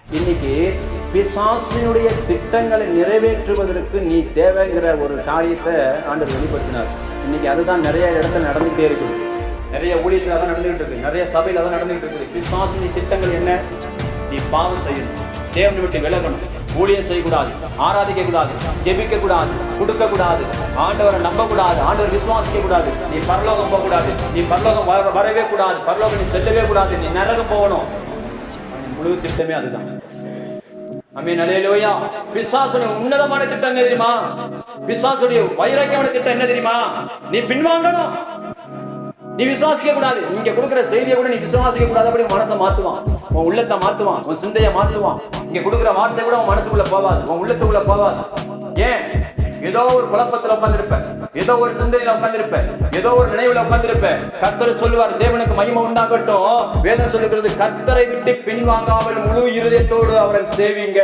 இன்னைக்கு பிசாசினுடைய திட்டங்களை நிறைவேற்றுவதற்கு நீ தேவைங்கிற ஒரு காரியத்தை ஆண்டவர் வெளிப்படுத்தினார். இன்னைக்கு அதுதான் நிறைய இடத்துல நடந்துகிட்டே இருக்குது. நிறைய ஊழியத்தில் அதான் நடந்துகிட்டு இருக்கு, நிறைய சபையில் அதான் நடந்துகிட்டு இருக்குது. பிசாசின் திட்டங்கள் என்ன? நீ பாவம் செய்யணும், தேவனை விட்டு விலகணும், ஊழியம் செய்யக்கூடாது, ஆராதிக்க கூடாது, ஜெபிக்க கூடாது, கொடுக்க கூடாது, ஆண்டவரை நம்ப கூடாது, ஆண்டவர் விசுவாசிக்க கூடாது, நீ பரலோகம் போக கூடாது, நீ பரலோகம் வரவே கூடாது, பரலோகம் நீ செல்லவே கூடாது, நீ நரகம் போகணும். முழு திட்டமே அதுதான். ஆமென், அல்லேலூயா. பிசாசுடைய உன்னதமான திட்டம் என்ன தெரியுமா? பிசாசுடைய வைராக்கியமான திட்டம் என்ன தெரியுமா? நீ பின்வாங்கணும், நீ விசுவாசிக்க கூடாது. நீங்க கொடுக்கிற செய்தியை கூட நீ விசுவாசிக்க கூடாது. அப்படி மனசை மாத்துவான், உன் உள்ளத்தை மாத்துவான், உன் சிந்தையை மாத்துவான். இங்க கொடுக்கிற வார்த்தை கூட உன் மனசுக்குள்ள போவாது, உன் உள்ளத்துக்குள்ள போவாது. ஏன்? ஏதோ ஒரு குழப்பத்துல உட்கார்ந்திருப்ப, ஏதோ ஒரு சிந்தையில உட்கார்ந்திருப்ப, ஏதோ ஒரு நினைவுல உட்கார்ந்திருப்ப. கர்த்தர் சொல்லுவார், தேவனுக்கு மகிமை உண்டாகட்டும். வேதம் சொல்லுகிறது, கர்த்தரை விட்டு பின்வாங்காமல் முழு இருதயத்தோடு அவரை சேவிங்க.